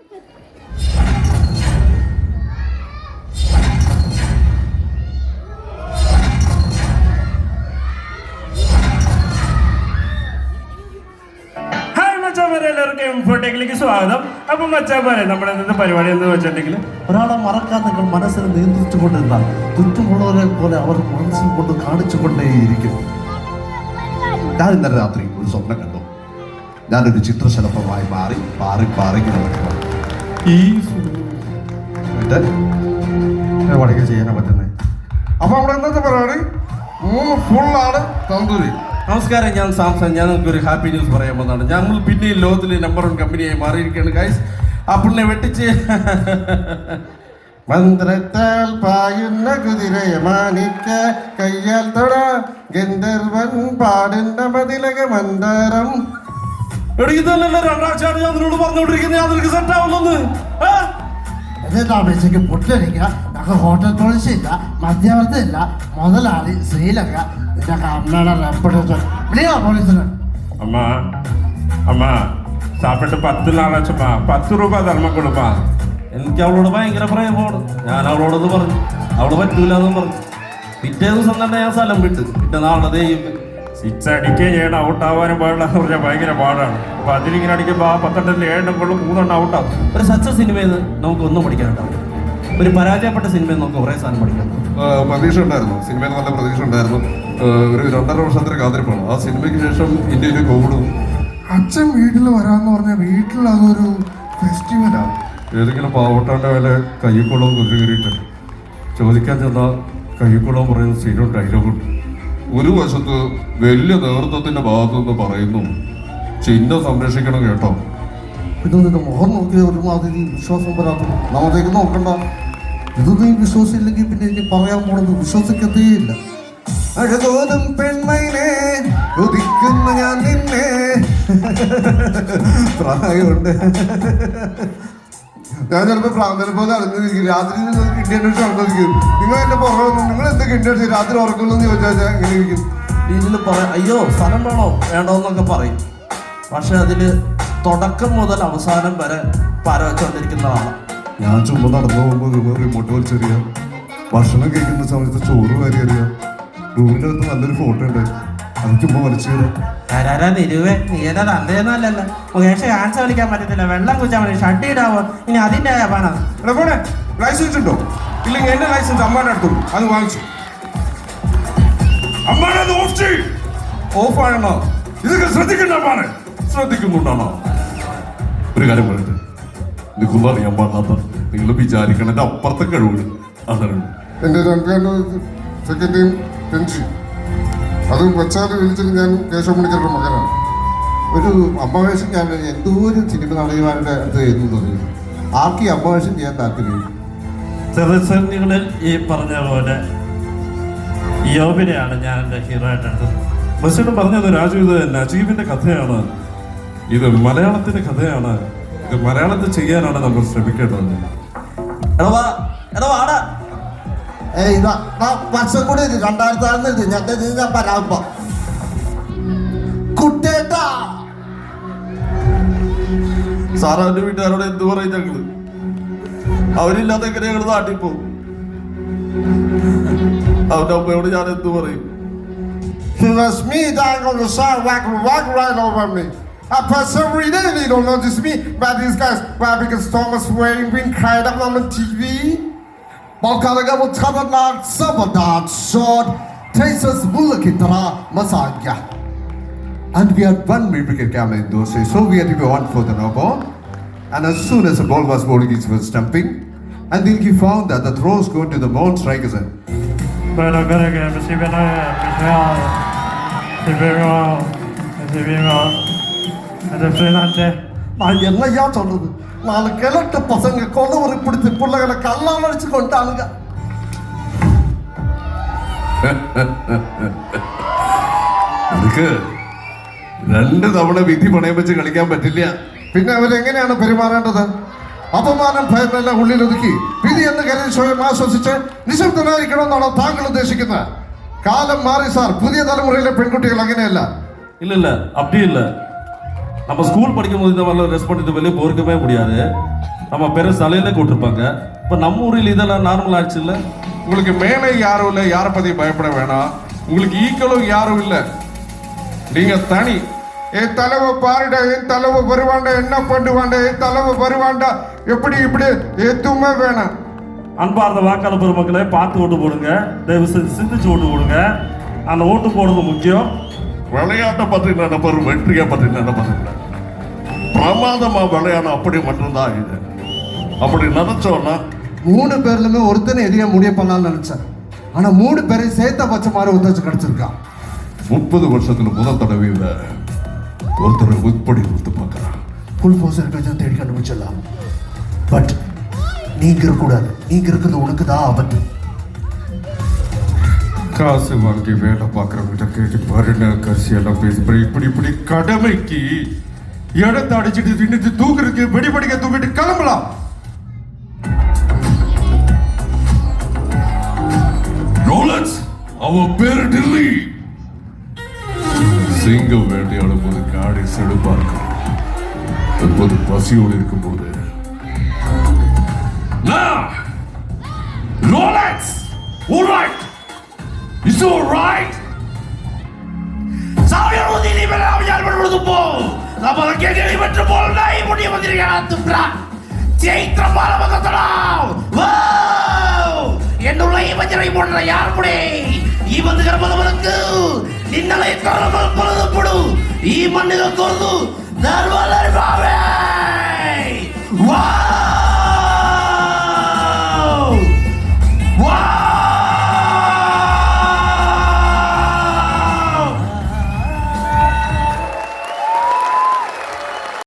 എല്ലാവർക്കും ഇൻഫോട്ടേക്കിലേക്ക് സ്വാഗതം. അപ്പൊ മച്ചാമാരെ, നമ്മുടെ ഇന്നത്തെ പരിപാടി എന്ന് വെച്ചിട്ടുണ്ടെങ്കിൽ ഒരാളെ മറക്കാൻ നിങ്ങൾ മനസ്സിനെ നിയന്ത്രിച്ചുകൊണ്ടിരുന്നാൽ ചുറ്റുമുള്ളവരെ പോലെ അവർ മനസ്സിൽ കൊണ്ട് കാണിച്ചുകൊണ്ടേയിരിക്കും. ഞാൻ ഇന്നലെ രാത്രി ഒരു സ്വപ്നം കണ്ടു. ഞാനൊരു ചിത്രശലഭമായി മാറി പാറി പാറി ഈ പണിക്ക് ചെയ്യാനാ പറ്റുന്നേ. അപ്പൊ അവിടെ ഇന്നത്തെ പരിപാടി 3 ഫുള്ളാണ് തന്തൂരി. നമസ്കാരം, ഞാൻ സാംസൺ. ഞാൻ നിങ്ങൾക്ക് ഒരു ഹാപ്പി ന്യൂസ് പറയാൻ പോകുന്നതാണ്. ഞങ്ങൾ പിന്നെ ലോകത്തിലെ നമ്പർ 1 കമ്പനിയായി മാറിയിരിക്കുകയാണ് ഗൈസ്. അപ്പിളിനെ വെട്ടിച്ച് മന്ത്രത്താൽ പായുന്ന കുതിരയെ മാനിക്ക കയ്യാൽ തൊട ഗന്ധർവൻ പാടുന്ന മതിലക മന്ദാരം. ഇതല്ലല്ലോ രണ്ടാഴ്ചയാണ് ഞാൻ നിന്നോട് പറഞ്ഞുകൊണ്ടിരിക്കുന്നത്. ഞാൻ നിനക്ക് സെറ്റ് ആവുന്നു. എന്നിട്ട് പൊട്ടിലടിക്കുക. ഞങ്ങൾക്ക് ഹോട്ടൽ പോളിസി ഇല്ല, മധ്യവർത്തി ഇല്ല, മുതലാളി ശ്രീലങ്ക, ഇതൊക്കെ അമ്മയുടെ റെപ്യൂട്ടേഷൻ. വിളിയോ പോലീസിന്. അമ്മ അമ്മ സാപ്പിട്ട് 10 നാളാച്ചമ്മ 10 രൂപ ധർമ്മം കൊടുപ്പാ. എനിക്ക് അവളോട് ഭയങ്കര പ്രേമമാണ്. ഞാൻ അവളോടത് പറഞ്ഞു, അവള് പറ്റൂല എന്നും പറഞ്ഞു. പിറ്റേ ദിവസം തന്നെ ഞാൻ സ്ഥലം വിട്ട്. പിറ്റേ നാളെ ദൈവം 6 അടിക്കുകയും ചെയ്യണം. ഔട്ടാവാനും പാടില്ല എന്ന് പറഞ്ഞാൽ ഭയങ്കര പാടാണ്. അപ്പൊ അതിലിങ്ങനെ അടിക്കുമ്പോൾ ആ 12 7 കൊള്ളും 3 ഔട്ടാവും. ഒരു സക്സസ് സിനിമയിൽ നിന്ന് നമുക്ക് ഒന്നും പഠിക്കാനുണ്ടാവും. ഒരു പരാജയപ്പെട്ട സിനിമയിൽ നമുക്ക് കുറേ സാധനം പഠിക്കാം. പ്രതീക്ഷ ഉണ്ടായിരുന്നു, സിനിമയിൽ നല്ല പ്രതീക്ഷ ഉണ്ടായിരുന്നു. ഒരു 2.5 വർഷത്തിന് കാത്തിരിപ്പാണ്. ആ സിനിമയ്ക്ക് ശേഷം ഇന്ത്യയിൽ കോവിഡും. അച്ഛൻ വീട്ടിൽ വരാന്ന് പറഞ്ഞ വീട്ടിൽ അതൊരു ഫെസ്റ്റിവലാണ്. ഏതെങ്കിലും പാവട്ടാൻ്റെ വില കയ്യക്കുളവും കുതിരകയറിയിട്ട് ചോദിക്കാൻ ചെന്നാൽ കയ്യക്കുളവും പറയുന്ന സ്ഥിരം ഡയലോഗുണ്ട്. ഒരു വശത്ത് വലിയ നേതൃത്വത്തിന്റെ ഭാഗത്തുനിന്ന് പറയുന്നു, ചിഹ്നം സംരക്ഷിക്കണം കേട്ടോ. പിന്നെ നിന്റെ മുഖം നോക്കിയ ഒരുമാതിരി വിശ്വാസം വരാത്ത നമ്മതേക്ക് നോക്കണ്ട. ഇത് നീ വിശ്വസിച്ചില്ലെങ്കിൽ പിന്നെ ഇനി പറയാൻ പോണത് വിശ്വസിക്കത്തേയില്ല. അഴകോതും പെൺമയിലേ ഉദിക്കുന്ന ഞാൻ നിന്നെ പ്രായമുണ്ട്. ഞാൻ ചിലപ്പോൾ പ്രാന്തനെ പോലെ അറിഞ്ഞിരിക്കും. രാത്രി ഇന്ത്യൻ നടന്നിരിക്കും. നിങ്ങൾ എന്നെ പുറമെ നിങ്ങൾ എന്തൊക്കെ ഇന്ത്യൻ രാത്രി ഉറക്കുള്ളൂ എന്ന് ചോദിച്ചാൽ എങ്ങനെ ഇരിക്കും? ഇതിൽ പറയാം, അയ്യോ സ്ഥലം വേണോ വേണ്ടോ എന്നൊക്കെ പറയും. പക്ഷെ അതില് തുടക്കം മുതൽ അവസാനം വരെ പാരവച്ചുകൊണ്ടിരിക്കുന്നതാണ്. ഞാൻ ചുമ്മാ നടന്നു പോകുമ്പോൾ റിമോട്ട് വലിച്ചെറിയാം. ഭക്ഷണം കഴിക്കുന്ന സമയത്ത് ചോറ് വാരി അറിയാം. റൂമിൻ്റെ അകത്ത് നല്ലൊരു ഫോട്ടോ ഉണ്ട്, അത് ചുമ്മാ വലിച്ചു തരാം. നീന്നല്ലല്ലോ മുകേഷ് ഡാൻസ് കളിക്കാൻ പറ്റത്തില്ല, വെള്ളം കുടിച്ചാൽ മതി, ഷഡ് ഇടാവോ ഇനി അതിൻ്റെ പണം. പോണേ, ലൈസൻസ് ഉണ്ടോ? ഇല്ലെങ്കിൽ എന്റെ ലൈസൻസ് അമ്മാനെ അടുത്തു, അത് വാങ്ങിച്ചു. അമ്മാനെ ഓഫ് ആണോ? ഇതൊക്കെ ശ്രദ്ധിക്കണ്ട അമ്മാനെ. ശ്രദ്ധിക്കുന്നുണ്ടാണോ? ഒരു കാര്യം പറയട്ടെ, നിൽക്കുമ്പോൾ അറിയാൻ പാടാത്ത നിങ്ങൾ വിചാരിക്കണതിന്റെ അപ്പുറത്തെ കഴിവുകൾ അതാണ്. എൻ്റെ 2 സെക്കൻഡേയും പെൻഷൻ അത് വെച്ചാൽ വിളിച്ചിട്ട് ഞാൻ കേശവമണിക്കരുടെ മകനാണ്. ഒരു അമ്മവേഷം ഞാൻ എന്തോ ഒരു സിനിമ നടന്മാരുടെ അടുത്ത് എന്ന് തോന്നി. ആർക്കും ഈ അമ്മവേഷം ചെയ്യാൻ താല്പര്യം? ചെറുസന്നികളിൽ ഈ പറഞ്ഞ പോലെ യോബിനെയാണ് ഞാൻ എൻ്റെ ഹീറോ ആയിട്ട് എടുത്തത്. ബസ്സിന് പറഞ്ഞത് രാജു, ഇത് നജീബിന്റെ കഥയാണ്, ഇത് മലയാളത്തിന്റെ കഥയാണ്, ഇത് മലയാളത്തിൽ ചെയ്യാനാണ് നമ്മൾ ശ്രമിക്കേണ്ടത്. വർഷം കൂടി 2006 ഞാൻ പരാപ്പ കുട്ടേട്ടാ. സാറ് അവന്റെ വീട്ടുകാരോട് എന്ത് പറയും? ഞങ്ങള് അവരില്ലാതെ എങ്ങനെ ഞങ്ങൾ നാട്ടിൽ പോകും? അവന്റെ അമ്മയോട് ഞാൻ എന്ത് പറയും? He was me dying on the side, walk right over me. For some reason they don't notice me, but these guys, because Thomas Wayne been cried up on the TV. Balkanaga will cover not some of that short. Traces Bulakitra Masagya. And we had one wicket camera in those days, so we had to go on for the no ball. And as soon as the ball was bowling, it was stumping. And then he found that the throw was going to the ball strikers. என்னையா சொல்றது? 4 கிழட்டு பசங்க கொலவரி பிடிச்சி பிள்ளைகளை கல்லால் அடிச்சு கொண்டானுங்க. എനിക്ക് 2 തവണ വിധി പണയം വെച്ച് കളിക്കാൻ പറ്റില്ല. പിന്നെ അവരെങ്ങനെയാണ് പെരുമാറേണ്ടത്? അപമാനം ഭയമെല്ലാം ഉള്ളിലൊതുക്കി വിധി എന്ന് കരുതി സ്വയം ആശ്വസിച്ച് നിശബ്ദനായിരിക്കണമെന്നാണോ താങ്കൾ ഉദ്ദേശിക്കുന്നത്? കാലം മാറി സാർ. പുതിയ തലമുറയിലെ പെൺകുട്ടികൾ അങ്ങനെയല്ല. இல்ல அப்படி இல்லை. நம்ம ஸ்கூல் படிக்கும் போது இந்த மாதிரிலாம் ரெஸ்பாண்ட் இது வெளியே போயிருக்கவே முடியாது. நம்ம பெரும் தலையில கூட்டிருப்பாங்க. இப்போ நம்ம ஊரில் இதெல்லாம் நார்மல் ஆச்சு இல்லை? உங்களுக்கு மேலே யாரும் இல்லை, யாரை பத்தி பயப்பட வேணாம். உங்களுக்கு ஈக்குவலும் யாரும் இல்லை, நீங்க தனி. என் தலைவை பாருடா, என் தலைவை வருவாண்டா, என்ன பண்ணுவாண்டா, என் தலைவை வருவாண்டா, எப்படி இப்படி எதுவுமே வேணாம். அன்பார்ந்த வாக்காளர் பெருமக்களே, பார்த்து ஓட்டு போடுங்க. தயவு செஞ்சு சிந்திச்சு ஓட்டு போடுங்க. அந்த ஓட்டு போடுறது முக்கியம். விளையாட்டை பற்றி நினைப்பாரு, வெற்றியை பற்றி நினைப்பாரு. பிரமாதமா விளையாடும் அப்படி மட்டும்தான் இது. அப்படி நினைச்சோன்னா 3 பேர்லுமே ஒருத்தனை எதையா முடிய பண்ணலாம்னு நினைச்சேன். ஆனா 3 பேரையும் சேர்த்த பச்சை மாதிரி ஒருத்தச்சு கிடைச்சிருக்கான். 30 வருஷத்துல முதல் தடவையில் ஒருத்தரை உட்படி ஒத்து பார்க்கறான். ஃபுல் ஃபோர்ஸ் இருக்கிறத தேடி கண்டுபிடிச்சிடலாம். பட் நீங்க இருக்கக்கூடாது. நீங்க இருக்கிறது உனக்கு தான் ஆபத்து. காசு வாங்கி வேலை பார்க்கறவங்கிட்ட கேட்டு பாருங்க, கரிசியெல்லாம் பேசி இப்படி கடமைக்கு இடத்தை அடிச்சுட்டு தின்னுட்டு தூக்குறதுக்கு வெடிபடிக்க தூக்கிட்டு கிளம்பலாம். ரோலக்ஸ் அவன் பேரு டில்லி. சிங்கம் வேட்டையாடும் போது காடை செடுப்பா இருக்கும், எப்போது பசியோடு இருக்கும் போது. Rolex alright, it's alright. சாவியார் நீ மேல அவயார் படுறது போ. நம்ம கேடி வெற்று போல் நாய் முடிய வந்திருக்கா துப்ரா. சைத்ர பாலமகதடா. வாவ்! என்னுள்ள இவஞ்சரை போன்ற யார் புடே. ಈ ಬಂದು ಗರ್ಭದವರಕ್ಕೆ ನಿನ್ನಲೆ ಕರಮ ಪರದು ಪಡು. ಈ ಮಣ್ಣಿನ ಕೊರದು ಧರ್ಮಲರ್ವ